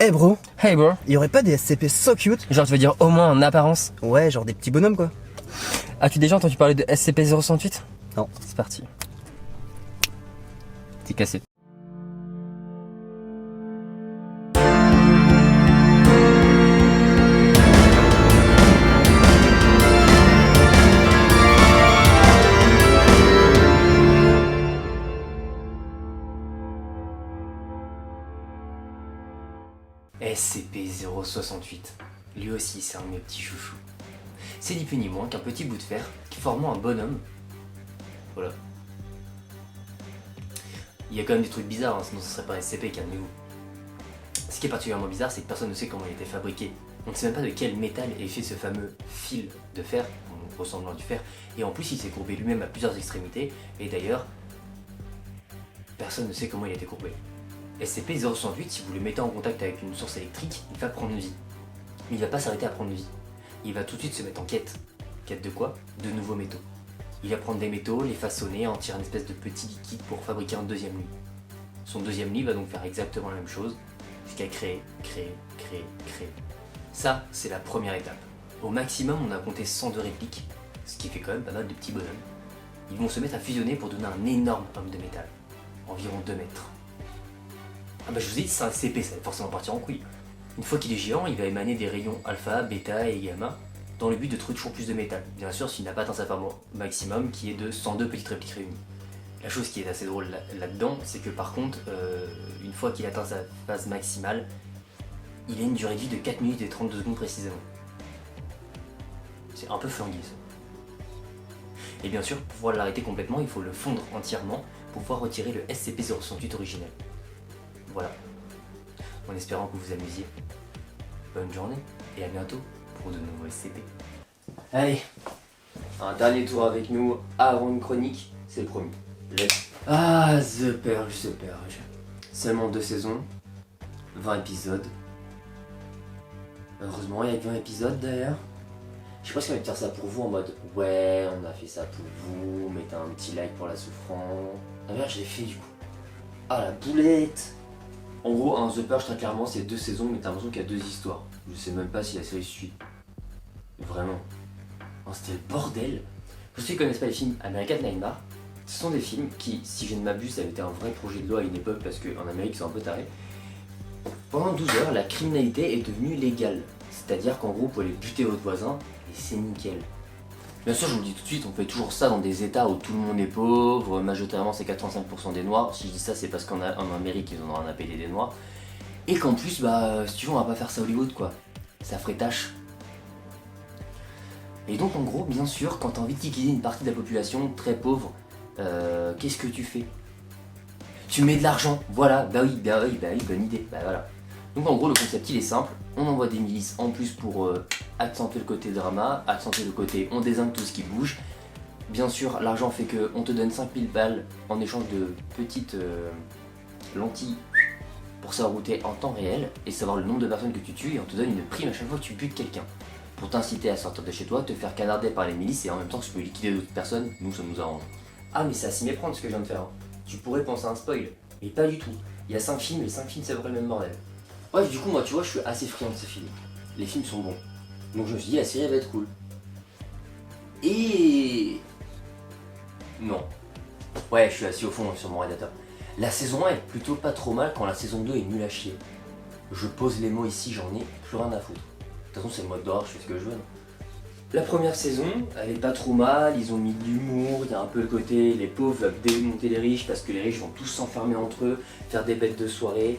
Hey bro, Hey bro. y aurait pas des SCP so cute? Genre tu veux dire au moins en apparence. Ouais, genre des petits bonhommes quoi. As-tu déjà entendu parler de SCP-068? Non. C'est parti. T'es cassé. SCP-068. Lui aussi, c'est un de mes petits chouchous. C'est ni plus ni moins qu'un petit bout de fer qui formant un bonhomme. Voilà. Il y a quand même des trucs bizarres, hein, sinon ce serait pas un SCP, calmez-vous. Ce qui est particulièrement bizarre, c'est que personne ne sait comment il a été fabriqué. On ne sait même pas de quel métal est fait ce fameux fil de fer, ressemblant du fer, et en plus il s'est courbé lui-même à plusieurs extrémités, et d'ailleurs, personne ne sait comment il a été courbé. SCP-068, si vous le mettez en contact avec une source électrique, il va prendre vie. Mais il va pas s'arrêter à prendre vie. Il va tout de suite se mettre en quête. Quête de quoi? De nouveaux métaux. Il va prendre des métaux, les façonner, en tirer une espèce de petit liquide pour fabriquer un deuxième lit. Son deuxième lit va donc faire exactement la même chose, jusqu'à créer. Ça, c'est la première étape. Au maximum, on a compté 102 répliques, ce qui fait quand même pas mal de petits bonhommes. Ils vont se mettre à fusionner pour donner un énorme homme de métal, environ 2 mètres. Ah bah je vous ai dit, c'est un SCP, ça va forcément partir en couille. Une fois qu'il est géant, il va émaner des rayons alpha, bêta et gamma, dans le but de trouver toujours plus de métal. Bien sûr, s'il n'a pas atteint sa forme maximum, qui est de 102 petites répliques réunies. La chose qui est assez drôle là-dedans, c'est que par contre, une fois qu'il atteint sa phase maximale, il a une durée de vie de 4 minutes et 32 secondes précisément. C'est un peu flingué ça. Et bien sûr, pour pouvoir l'arrêter complètement, il faut le fondre entièrement pour pouvoir retirer le SCP-068 originel. Voilà. En espérant que vous vous amusiez. Bonne journée et à bientôt pour de nouveaux SCP. Allez, un dernier tour avec nous avant une chronique, c'est promis. Ah, The Purge. Seulement 2 saisons, 20 épisodes. Heureusement, il y a que 20 épisodes d'ailleurs. Je sais pas si on va faire ça pour vous en mode ouais, on a fait ça pour vous, mettez un petit like pour la souffrance. D'ailleurs, je l'ai fait du coup. Ah, la boulette! En gros, un The Purge, très clairement, c'est 2 saisons, mais t'as l'impression qu'il y a 2 histoires. Je sais même pas si la série suit. Vraiment. Oh, c'était le bordel. Pour ceux qui connaissent pas les films American Nightmare, ce sont des films qui, si je ne m'abuse, ça avait été un vrai projet de loi à une époque parce qu'en Amérique, ils sont un peu tarés. Pendant 12 heures, la criminalité est devenue légale. C'est-à-dire qu'en gros, vous pouvez aller buter votre voisin et c'est nickel. Bien sûr, je vous le dis tout de suite, on fait toujours ça dans des états où tout le monde est pauvre, majoritairement c'est 85% des noirs. Si je dis ça, c'est parce qu'en Amérique, ils en ont rien à payer des noirs. Et qu'en plus, bah, si tu veux, on va pas faire ça à Hollywood, quoi. Ça ferait tâche. Et donc, en gros, bien sûr, quand t'as envie de liquider une partie de la population très pauvre, qu'est-ce que tu fais? Tu mets de l'argent, voilà, bah oui, bonne idée, bah voilà. Donc en gros, le concept il est simple, on envoie des milices en plus pour accentuer le côté drama, accentuer le côté on désingue tout ce qui bouge. Bien sûr, l'argent fait que on te donne 5000 balles en échange de petites lentilles pour savoir où t'es en temps réel et savoir le nombre de personnes que tu tues et on te donne une prime à chaque fois que tu butes quelqu'un. Pour t'inciter à sortir de chez toi, te faire canarder par les milices et en même temps que tu peux liquider d'autres personnes, nous ça nous arrange. Ah mais c'est à s'y méprendre ce que je viens de faire. Tu pourrais penser à un spoil, mais pas du tout. Il y a 5 films et 5 films c'est à peu près le même bordel. Bref, du coup, moi, tu vois, je suis assez friand de ces films. Les films sont bons. Donc je me suis dit, la série elle va être cool. Et... non. Ouais, je suis assis au fond sur mon radiateur. La saison 1 est plutôt pas trop mal quand la saison 2 est nulle à chier. Je pose les mots ici, j'en ai plus rien à foutre. De toute façon, c'est le mode d'horreur, je fais ce que je veux. Non. La première saison, elle est pas trop mal, ils ont mis de l'humour, il y a un peu le côté, les pauvres doivent démonter les riches parce que les riches vont tous s'enfermer entre eux, faire des bêtes de soirée.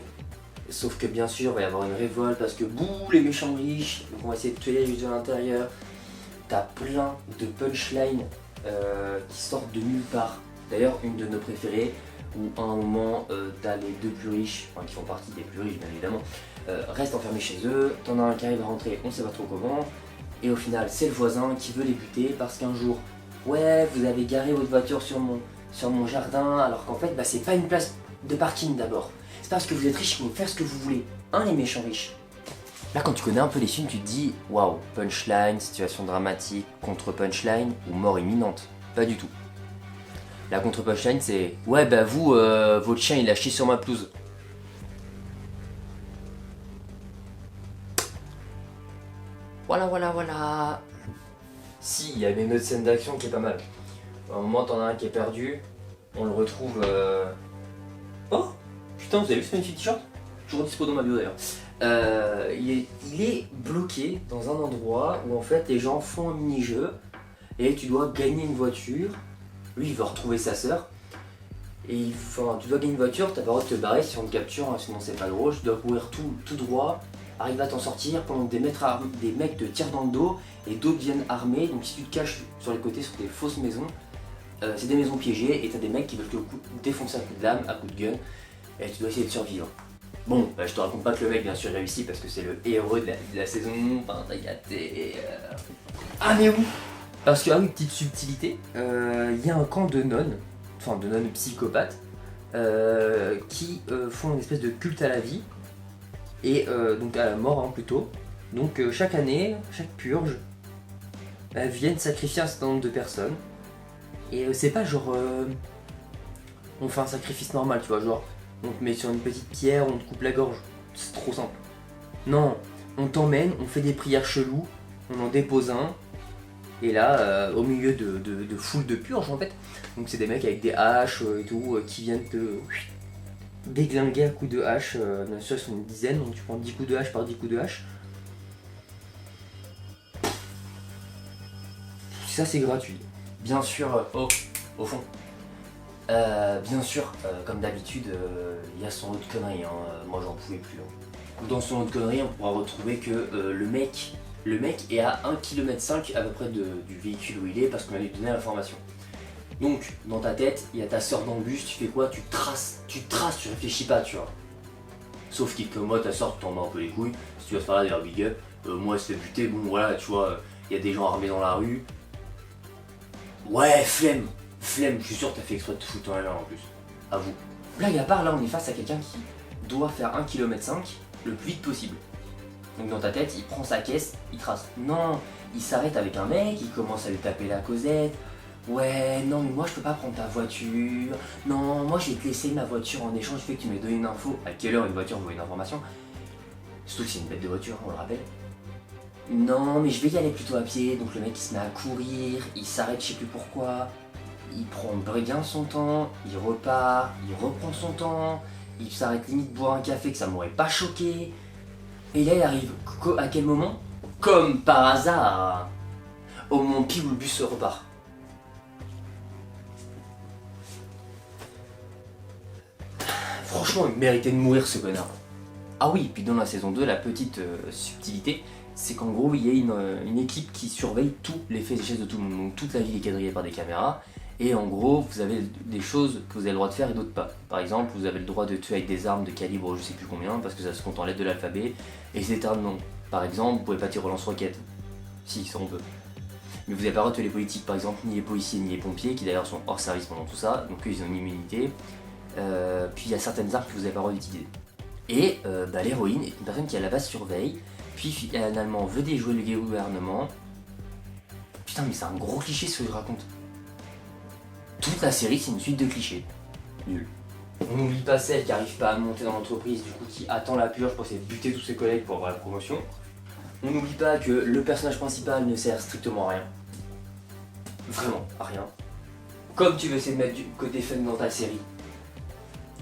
Sauf que bien sûr, il va y avoir une révolte parce que bouh, les méchants riches, donc on va essayer de tuer les riches de l'intérieur. T'as plein de punchlines qui sortent de nulle part. D'ailleurs, une de nos préférées, où à un moment, t'as les 2 plus riches, enfin qui font partie des plus riches bien évidemment, restent enfermés chez eux, t'en as un qui arrive à rentrer, on sait pas trop comment, et au final, c'est le voisin qui veut les buter parce qu'un jour, ouais, vous avez garé votre voiture sur mon jardin, alors qu'en fait, bah, c'est pas une place de parking d'abord. C'est parce que vous êtes riche, il faut faire ce que vous voulez. Hein, les méchants riches. Là, quand tu connais un peu les films, tu te dis waouh, punchline, situation dramatique, contre-punchline ou mort imminente. Pas du tout. La contre-punchline, c'est ouais, bah vous, votre chien il a chié sur ma pelouse. Voilà. Si, il y avait une autre scène d'action qui est pas mal. À un moment, t'en as un qui est perdu. On le retrouve. Oh putain, vous avez vu ce magnifique t-shirt? Toujours dispo dans ma bio d'ailleurs. Il est bloqué dans un endroit où en fait les gens font un mini-jeu et tu dois gagner une voiture. Lui, il veut retrouver sa sœur. Et tu dois gagner une voiture, t'as pas le droit de te barrer si on te capture, hein, sinon c'est pas drôle. Tu dois courir tout droit, arriver à t'en sortir pendant que des mecs te tirent dans le dos et d'autres viennent armés. Donc si tu te caches sur les côtés sur des fausses maisons, c'est des maisons piégées et t'as des mecs qui veulent te défoncer à coup de lame, à coup de gun, et tu dois essayer de survivre. Bon, je te raconte pas que le mec bien sûr réussit parce que c'est le héros de la saison, enfin t'as gâté. Ah mais où? Parce que, ah oui, petite subtilité, il y a un camp de nonnes, enfin de nonnes psychopathes, qui font une espèce de culte à la vie, et donc à la mort hein, plutôt. Donc chaque année, chaque purge, elles viennent sacrifier un certain nombre de personnes. Et c'est pas genre on fait un sacrifice normal, tu vois, genre on te met sur une petite pierre, on te coupe la gorge, c'est trop simple. Non, on t'emmène, on fait des prières cheloues, on en dépose un, et là, au milieu de foule de purges en fait, donc c'est des mecs avec des haches et tout, qui viennent te déglinguer à coups de hache, bien sûr ils sont une dizaine, donc tu prends 10 coups de hache par 10 coups de hache. Ça c'est gratuit. Bien sûr, au fond. Bien sûr, comme d'habitude, il y a son lot de conneries, hein. Moi j'en pouvais plus. Hein. Dans son lot de conneries, on pourra retrouver que le mec est à 1,5 km à peu près du véhicule où il est parce qu'on a lui donné l'information. Donc, dans ta tête, il y a ta soeur dans le bus, tu fais quoi? Tu traces, tu réfléchis pas, tu vois. Sauf que moi, ta soeur, tu t'en bats un peu les couilles. Si tu vas te faire là, d'ailleurs, big up. Moi, c'est buté, bon voilà, tu vois, il y a des gens armés dans la rue. Ouais, flemme, je suis sûr que t'as fait exprès de te foutre en l'air en plus. À vous. Blague à part, là, on est face à quelqu'un qui doit faire 1,5 km le plus vite possible. Donc dans ta tête, il prend sa caisse, il trace. Non, il s'arrête avec un mec, il commence à lui taper la causette. Ouais, non, mais moi je peux pas prendre ta voiture. Non, moi je vais te laisser ma voiture en échange du fait que tu m'aies donné une info. À quelle heure une voiture vaut une information? Surtout que c'est une bête de voiture, on le rappelle. Non, mais je vais y aller plutôt à pied. Donc le mec il se met à courir, il s'arrête, je sais plus pourquoi. Il prend bien son temps, il repart, il reprend son temps. Il s'arrête limite boire un café que ça m'aurait pas choqué. Et là il arrive, à quel moment? Comme par hasard, au moment pile où le bus se repart. Franchement, il méritait de mourir ce connard. Ah oui, puis dans la saison 2, la petite subtilité, c'est qu'en gros, il y a une équipe qui surveille tous les faits et gestes de tout le monde. Donc toute la ville est quadrillée par des caméras. Et en gros, vous avez des choses que vous avez le droit de faire et d'autres pas. Par exemple, vous avez le droit de tuer avec des armes de calibre je sais plus combien, parce que ça se compte en lettres de l'alphabet, et c'est un nom. Par exemple, vous pouvez pas tirer au lance-roquettes. Si, ça on peut. Mais vous n'avez pas le droit de tuer les politiques, par exemple, ni les policiers, ni les pompiers, qui d'ailleurs sont hors service pendant tout ça, donc eux ils ont une immunité. Puis il y a certaines armes que vous n'avez pas le droit d'utiliser. Et l'héroïne est une personne qui à la base surveille, puis finalement veut déjouer le gouvernement. Putain, mais c'est un gros cliché ce que je raconte. Toute la série, c'est une suite de clichés. Nul. On n'oublie pas celle qui arrive pas à monter dans l'entreprise, du coup qui attend la purge pour essayer de buter tous ses collègues pour avoir la promotion. On n'oublie pas que le personnage principal ne sert strictement à rien. Vraiment, à rien. Comme tu veux essayer de mettre du côté fun dans ta série,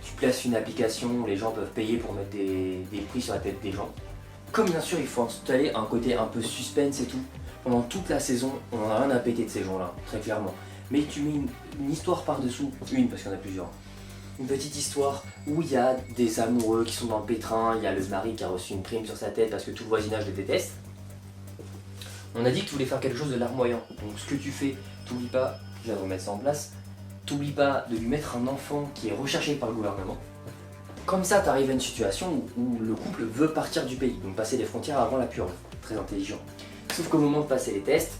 tu places une application où les gens peuvent payer pour mettre des prix sur la tête des gens. Comme bien sûr, il faut installer un côté un peu suspense et tout. Pendant toute la saison, on en a rien à péter de ces gens-là, très clairement. Mais tu mets une histoire par-dessous, parce qu'il y en a plusieurs. Une petite histoire où il y a des amoureux qui sont dans le pétrin, il y a le mari qui a reçu une prime sur sa tête parce que tout le voisinage le déteste. On a dit que tu voulais faire quelque chose de larmoyant. Donc ce que tu fais, t'oublies pas, je vais remettre ça en place, t'oublies pas de lui mettre un enfant qui est recherché par le gouvernement. Comme ça, t'arrives à une situation où le couple veut partir du pays, donc passer les frontières avant la purge. Très intelligent. Sauf qu'au moment de passer les tests,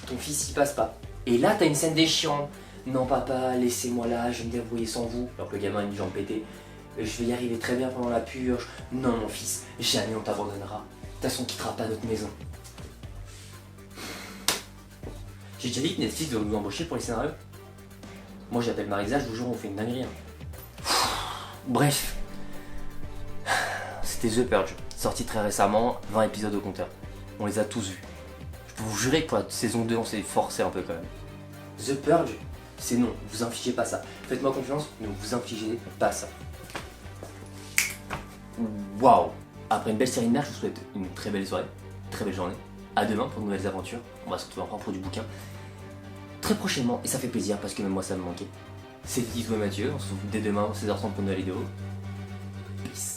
ton fils y passe pas. Et là, t'as une scène déchirante. Non papa, laissez-moi là, je vais me débrouiller sans vous. Alors que le gamin a une jambe pétée. Je vais y arriver très bien pendant la purge. Non mon fils, jamais on t'abandonnera. De toute façon, on quittera pas notre maison. J'ai déjà dit que Netflix doit nous embaucher pour les scénarios. Moi j'appelle Marisa, je vous jure, on fait une dinguerie. Hein. Bref. C'était The Purge, sorti très récemment, 20 épisodes au compteur. on les a tous vus. Je peux vous jurer que pour la saison 2, on s'est forcé un peu quand même. The Purge, c'est non, vous infligez pas ça. Faites-moi confiance, ne vous infligez pas ça. Waouh! Après une belle série de merde, je vous souhaite une très belle soirée, très belle journée. À demain pour de nouvelles aventures. On va se retrouver encore pour du bouquin. Très prochainement, et ça fait plaisir parce que même moi ça me manquait. C'est Guizou et Mathieu, on se retrouve dès demain, 16h30 pour une nouvelle vidéo. Peace.